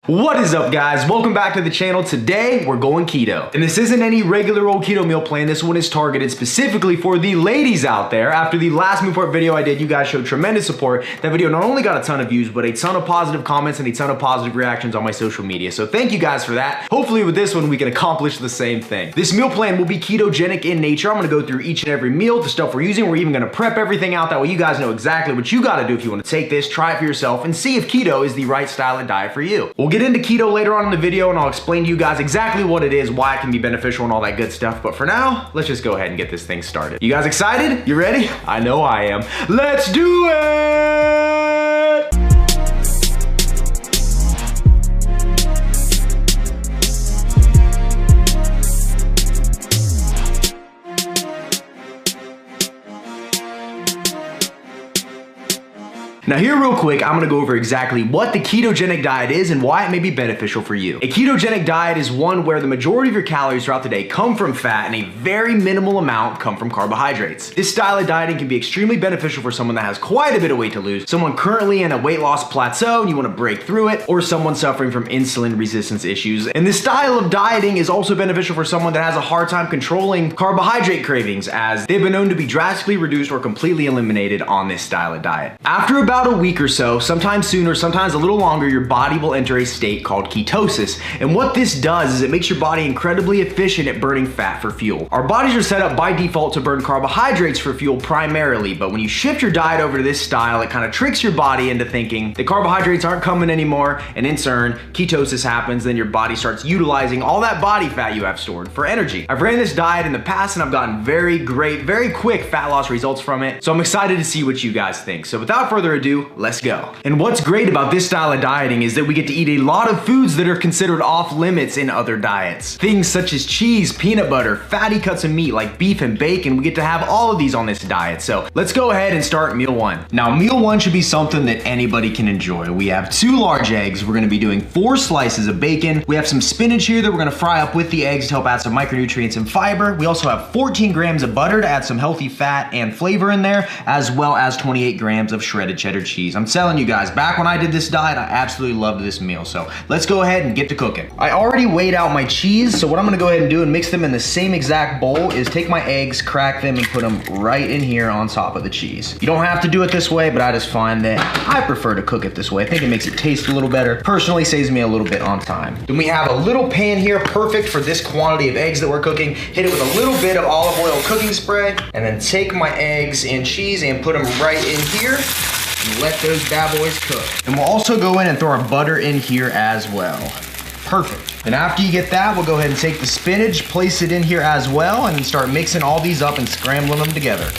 What is up, guys? Welcome back to the channel. Today we're going keto, and this isn't any regular old keto meal plan. This one is targeted specifically for the ladies out there. After the last meal prep video I did, you guys showed tremendous support. That video not only got a ton of views, but a ton of positive comments and a ton of positive reactions on my social media. So thank you guys for that. Hopefully with this one we can accomplish the same thing. This meal plan will be ketogenic in nature. I'm gonna go through each and every meal, the stuff we're using. We're even gonna prep everything out, that way you guys know exactly what you gotta do if you wanna take this, try it for yourself, and see if keto is the right style of diet for you. We'll get into keto later on in the video, and I'll explain to you guys exactly what it is, why it can be beneficial, and all that good stuff. But for now, let's just go ahead and get this thing started. You guys excited? You ready? I know I am. Let's do it! Now here real quick, I'm gonna go over exactly what the ketogenic diet is and why it may be beneficial for you. A ketogenic diet is one where the majority of your calories throughout the day come from fat and a very minimal amount come from carbohydrates. This style of dieting can be extremely beneficial for someone that has quite a bit of weight to lose, someone currently in a weight loss plateau and you wanna break through it, or someone suffering from insulin resistance issues. And this style of dieting is also beneficial for someone that has a hard time controlling carbohydrate cravings, as they've been known to be drastically reduced or completely eliminated on this style of diet. After about a week or so, sometimes sooner, sometimes a little longer, your body will enter a state called ketosis. And what this does is it makes your body incredibly efficient at burning fat for fuel. Our bodies are set up by default to burn carbohydrates for fuel primarily, but when you shift your diet over to this style, it kind of tricks your body into thinking the carbohydrates aren't coming anymore, and in turn, ketosis happens, then your body starts utilizing all that body fat you have stored for energy. I've ran this diet in the past and I've gotten very great, very quick fat loss results from it, so I'm excited to see what you guys think. So without further ado, let's go. And what's great about this style of dieting is that we get to eat a lot of foods that are considered off limits in other diets. Things such as cheese, peanut butter, fatty cuts of meat like beef and bacon, we get to have all of these on this diet. So let's go ahead and start meal one. Now meal one should be something that anybody can enjoy. We have 2 large eggs. We're gonna be doing 4 slices of bacon. We have some spinach here that we're gonna fry up with the eggs to help add some micronutrients and fiber. We also have 14 grams of butter to add some healthy fat and flavor in there, as well as 28 grams of shredded cheddar cheese. I'm telling you guys, back when I did this diet, I absolutely loved this meal. So let's go ahead and get to cooking. I already weighed out my cheese, so what I'm gonna go ahead and do and mix them in the same exact bowl is take my eggs, crack them, and put them right in here on top of the cheese. You don't have to do it this way, but I just find that I prefer to cook it this way. I think it makes it taste a little better. Personally, saves me a little bit on time. Then we have a little pan here, perfect for this quantity of eggs that we're cooking. Hit it with a little bit of olive oil cooking spray, and then take my eggs and cheese and put them right in here. And let those bad boys cook. And we'll also go in and throw our butter in here as well. Perfect. And after you get that, we'll go ahead and take the spinach, place it in here as well, and start mixing all these up and scrambling them together.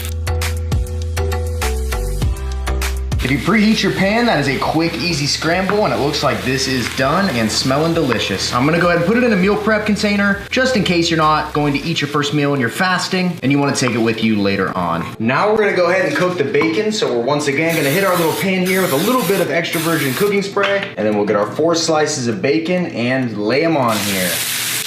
If you preheat your pan, that is a quick, easy scramble, and it looks like this is done and smelling delicious. I'm gonna go ahead and put it in a meal prep container, just in case you're not going to eat your first meal and you're fasting, and you wanna take it with you later on. Now we're gonna go ahead and cook the bacon, so we're once again gonna hit our little pan here with a little bit of extra virgin cooking spray, and then we'll get our 4 slices of bacon and lay them on here.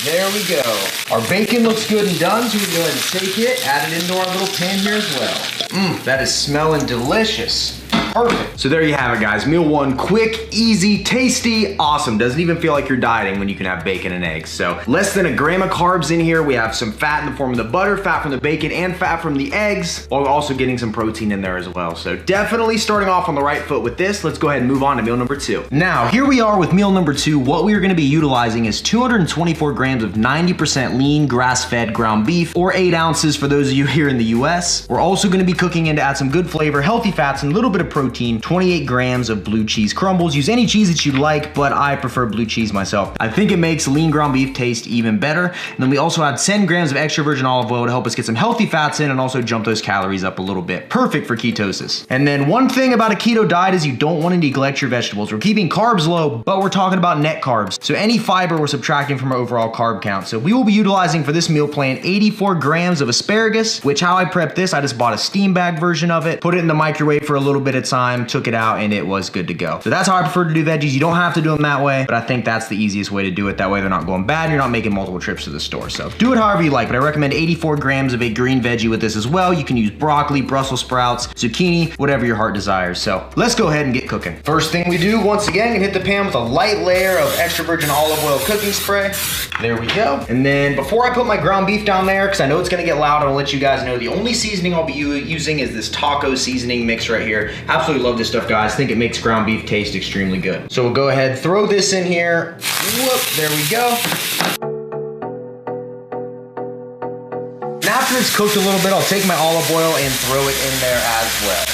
There we go. Our bacon looks good and done, so we can go ahead and take it, add it into our little pan here as well. That is smelling delicious. Perfect. So there you have it, guys. Meal one, quick, easy, tasty, awesome. Doesn't even feel like you're dieting when you can have bacon and eggs. So less than a gram of carbs in here. We have some fat in the form of the butter, fat from the bacon, and fat from the eggs, while also getting some protein in there as well. So definitely starting off on the right foot with this. Let's go ahead and move on to meal number 2. Now, here we are with meal number 2. What we are gonna be utilizing is 224 grams of 90% lean, grass-fed ground beef, or 8 ounces for those of you here in the US. We're also gonna be cooking in to add some good flavor, healthy fats, and a little bit of protein, 28 grams of blue cheese crumbles. Use any cheese that you like, but I prefer blue cheese myself. I think it makes lean ground beef taste even better. And then we also add 10 grams of extra virgin olive oil to help us get some healthy fats in and also jump those calories up a little bit. Perfect for ketosis. And then one thing about a keto diet is you don't want to neglect your vegetables. We're keeping carbs low, but we're talking about net carbs. So any fiber we're subtracting from our overall carb count. So we will be utilizing for this meal plan 84 grams of asparagus, which how I prepped this, I just bought a steam bag version of it, put it in the microwave for a little bit of time, took it out, and it was good to go. So that's how I prefer to do veggies. You don't have to do them that way, but I think that's the easiest way to do it. That way they're not going bad. You're not making multiple trips to the store. So do it however you like, but I recommend 84 grams of a green veggie with this as well. You can use broccoli, Brussels sprouts, zucchini, whatever your heart desires. So let's go ahead and get cooking. First thing we do, once again, you hit the pan with a light layer of extra virgin olive oil cooking spray. There we go. And then before I put my ground beef down there, because I know it's gonna get loud, I'll let you guys know the only seasoning I'll be using is this taco seasoning mix right here. Absolutely love this stuff, guys. Think it makes ground beef taste extremely good. So we'll go ahead, throw this in here. Whoop, there we go. And after it's cooked a little bit, I'll take my olive oil and throw it in there as well.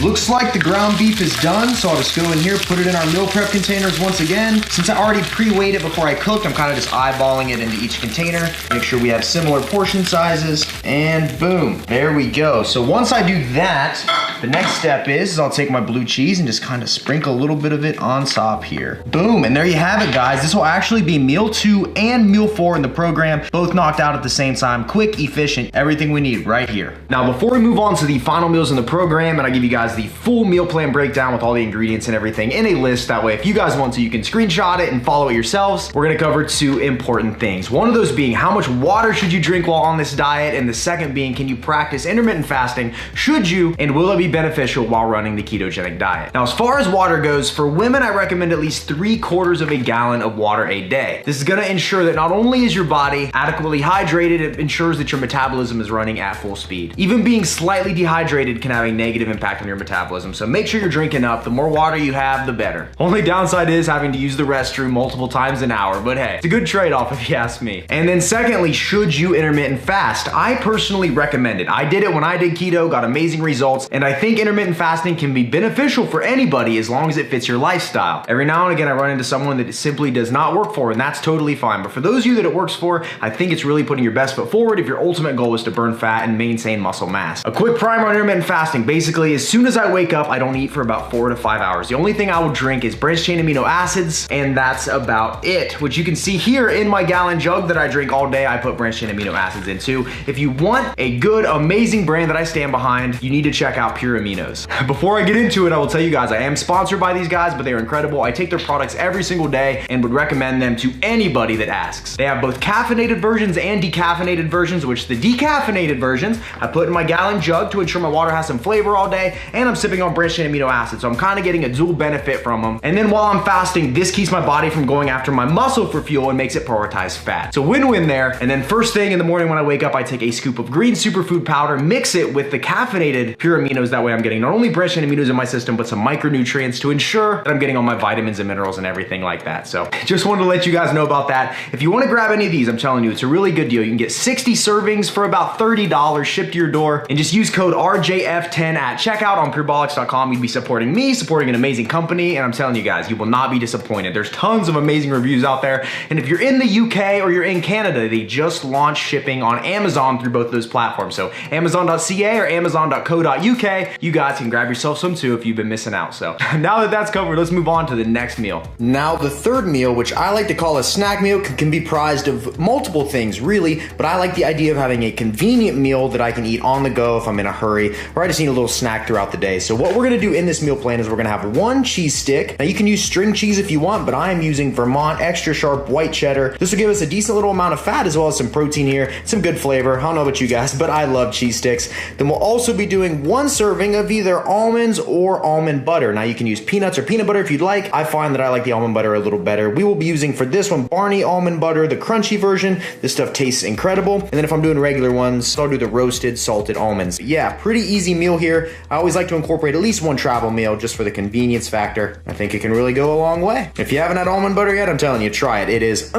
Looks like the ground beef is done, so I'll just go in here, put it in our meal prep containers once again. Since I already pre-weighed it before I cooked, I'm kind of just eyeballing it into each container. Make sure we have similar portion sizes, and boom, there we go. So once I do that, the next step is I'll take my blue cheese and just kind of sprinkle a little bit of it on top here. Boom, and there you have it, guys. This will actually be meal 2 and meal 4 in the program, both knocked out at the same time. Quick, efficient, everything we need right here. Now, before we move on to the final meals in the program, and I give you guys the full meal plan breakdown with all the ingredients and everything in a list. That way, if you guys want to, you can screenshot it and follow it yourselves. We're gonna cover 2 important things. One of those being how much water should you drink while on this diet, and the second being, can you practice intermittent fasting? Should you, and will it be beneficial while running the ketogenic diet? Now, as far as water goes, for women, I recommend at least 3/4 of a gallon of water a day. This is gonna ensure that not only is your body adequately hydrated, it ensures that your metabolism is running at full speed. Even being slightly dehydrated can have a negative impact on your metabolism. So make sure you're drinking up. The more water you have, the better. Only downside is having to use the restroom multiple times an hour, but hey, it's a good trade-off if you ask me. And then secondly, should you intermittent fast? I personally recommend it. I did it when I did keto, got amazing results, and I think intermittent fasting can be beneficial for anybody as long as it fits your lifestyle. Every now and again, I run into someone that it simply does not work for, and that's totally fine. But for those of you that it works for, I think it's really putting your best foot forward if your ultimate goal is to burn fat and maintain muscle mass. A quick primer on intermittent fasting. Basically, as soon as I wake up, I don't eat for about 4 to 5 hours. The only thing I will drink is branched chain amino acids, and that's about it. Which you can see here in my gallon jug that I drink all day, I put branched chain amino acids into. If you want a good, amazing brand that I stand behind, you need to check out Pure Aminos. Before I get into it, I will tell you guys, I am sponsored by these guys, but they're incredible. I take their products every single day and would recommend them to anybody that asks. They have both caffeinated versions and decaffeinated versions, which the decaffeinated versions I put in my gallon jug to ensure my water has some flavor all day, and I'm sipping on branched chain amino acids, so I'm kind of getting a dual benefit from them. And then while I'm fasting, this keeps my body from going after my muscle for fuel and makes it prioritize fat. So win-win there. And then first thing in the morning when I wake up, I take a scoop of green superfood powder, mix it with the caffeinated Pure Aminos. That way I'm getting not only branched chain aminos in my system, but some micronutrients to ensure that I'm getting all my vitamins and minerals and everything like that. So just wanted to let you guys know about that. If you want to grab any of these, I'm telling you, it's a really good deal. You can get 60 servings for about $30 shipped to your door, and just use code RJF10 at checkout on purebolix.com. You'd be supporting me, supporting an amazing company, and I'm telling you guys, you will not be disappointed. There's tons of amazing reviews out there, and if you're in the UK or you're in Canada, they just launched shipping on Amazon through both of those platforms. So Amazon.ca or Amazon.co.uk, you guys can grab yourself some too if you've been missing out. So now that that's covered, let's move on to the next meal. Now the third meal, which I like to call a snack meal, can be prized of multiple things really, but I like the idea of having a convenient meal that I can eat on the go if I'm in a hurry, or I just need a little snack throughout the day. So what we're gonna do in this meal plan is we're gonna have 1 cheese stick. Now you can use string cheese if you want, but I am using Vermont extra sharp white cheddar. This will give us a decent little amount of fat as well as some protein here, some good flavor. I don't know about you guys, but I love cheese sticks. Then we'll also be doing 1 serving of either almonds or almond butter. Now you can use peanuts or peanut butter if you'd like. I find that I like the almond butter a little better. We will be using for this one Barney almond butter, the crunchy version. This stuff tastes incredible. And then if I'm doing regular ones, I'll do the roasted salted almonds. Yeah, pretty easy meal here. I always like to incorporate at least 1 travel meal just for the convenience factor. I think it can really go a long way. If you haven't had almond butter yet, I'm telling you, try it. It is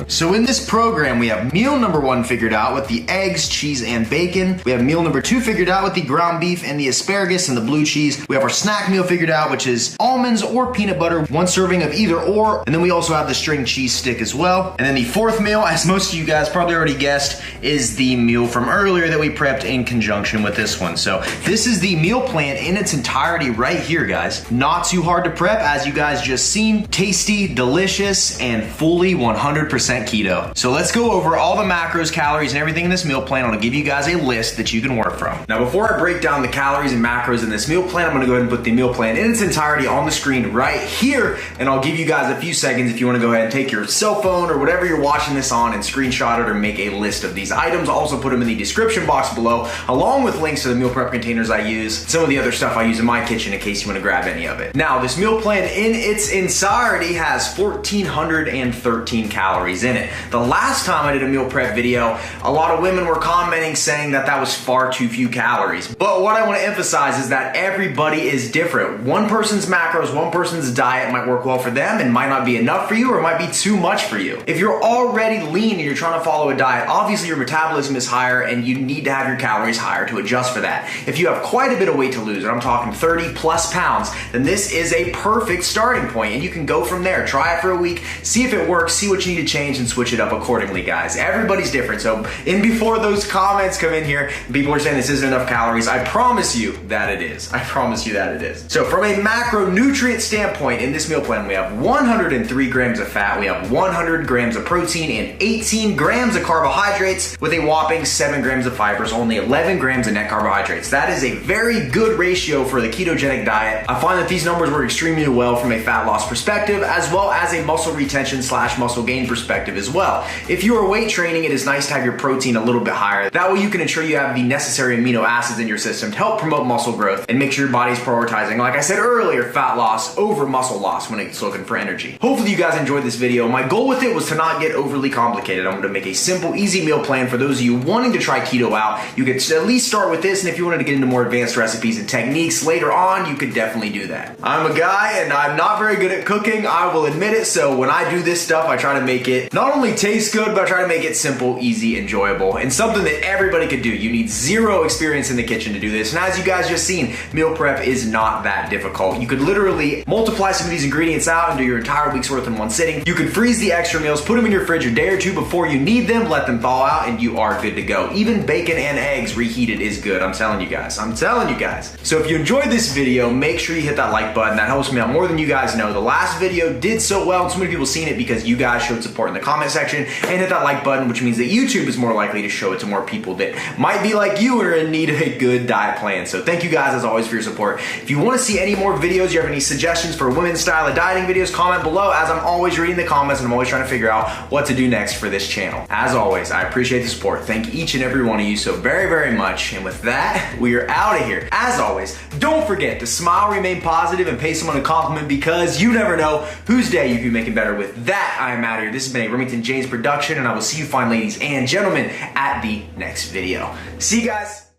So in this program, we have meal number 1 figured out with the eggs, cheese, and bacon. We have meal number 2 figured out with the ground beef beef and the asparagus and the blue cheese. We have our snack meal figured out, which is almonds or peanut butter, 1 serving of either or. And then we also have the string cheese stick as well. And then the 4th meal, as most of you guys probably already guessed, is the meal from earlier that we prepped in conjunction with this one. So this is the meal plan in its entirety right here, guys. Not too hard to prep, as you guys just seen. Tasty, delicious, and fully 100% keto. So let's go over all the macros, calories, and everything in this meal plan. I'm gonna give you guys a list that you can work from. Now, before I break down the calories and macros in this meal plan, I'm gonna go ahead and put the meal plan in its entirety on the screen right here, and I'll give you guys a few seconds if you wanna go ahead and take your cell phone or whatever you're watching this on and screenshot it or make a list of these items. I'll also put them in the description box below, along with links to the meal prep containers I use, some of the other stuff I use in my kitchen in case you wanna grab any of it. Now, this meal plan in its entirety has 1,413 calories in it. The last time I did a meal prep video, a lot of women were commenting saying that that was far too few calories. But what I wanna emphasize is that everybody is different. One person's macros, one person's diet might work well for them and might not be enough for you, or it might be too much for you. If you're already lean and you're trying to follow a diet, obviously your metabolism is higher and you need to have your calories higher to adjust for that. If you have quite a bit of weight to lose, and I'm talking 30 plus pounds, then this is a perfect starting point and you can go from there. Try it for a week, see if it works, see what you need to change and switch it up accordingly, guys. Everybody's different. So before those comments come in here, people are saying this isn't enough calories, I promise you that it is. I promise you that it is. So from a macronutrient standpoint, in this meal plan, we have 103 grams of fat, we have 100 grams of protein, and 18 grams of carbohydrates, with a whopping 7 grams of fibers, only 11 grams of net carbohydrates. That is a very good ratio for the ketogenic diet. I find that these numbers work extremely well from a fat loss perspective, as well as a muscle retention / muscle gain perspective as well. If you are weight training, it is nice to have your protein a little bit higher. That way you can ensure you have the necessary amino acids in your system to help promote muscle growth and make sure your body's prioritizing, like I said earlier, fat loss over muscle loss when it's looking for energy. Hopefully you guys enjoyed this video. My goal with it was to not get overly complicated. I'm going to make a simple, easy meal plan for those of you wanting to try keto out. You could at least start with this, and if you wanted to get into more advanced recipes and techniques later on, you could definitely do that. I'm a guy and I'm not very good at cooking, I will admit it, so when I do this stuff, I try to make it not only taste good, but I try to make it simple, easy, enjoyable, and something that everybody could do. You need zero experience in the kitchen to do this, and as you guys just seen, meal prep is not that difficult. You could literally multiply some of these ingredients out and do your entire week's worth in one sitting. You could freeze the extra meals, put them in your fridge a day or two before you need them, let them thaw out, and you are good to go. Even bacon and eggs reheated is good, I'm telling you guys. I'm telling you guys. So if you enjoyed this video, make sure you hit that like button. That helps me out more than you guys know. The last video did so well and so many people seen it because you guys showed support in the comment section, and hit that like button, which means that YouTube is more likely to show it to more people that might be like you and are in need of a good diet plan. So thank you guys as always for your support. If you want to see any more videos, you have any suggestions for women's style of dieting videos, comment below, as I'm always reading the comments and I'm always trying to figure out what to do next for this channel. As always, I appreciate the support. Thank each and every one of you so very, very much. And with that, we are out of here. As always, don't forget to smile, remain positive, and pay someone a compliment, because you never know whose day you can be making better. With that, I am out of here. This has been a Remington James production, and I will see you fine ladies and gentlemen at the next video. See you guys.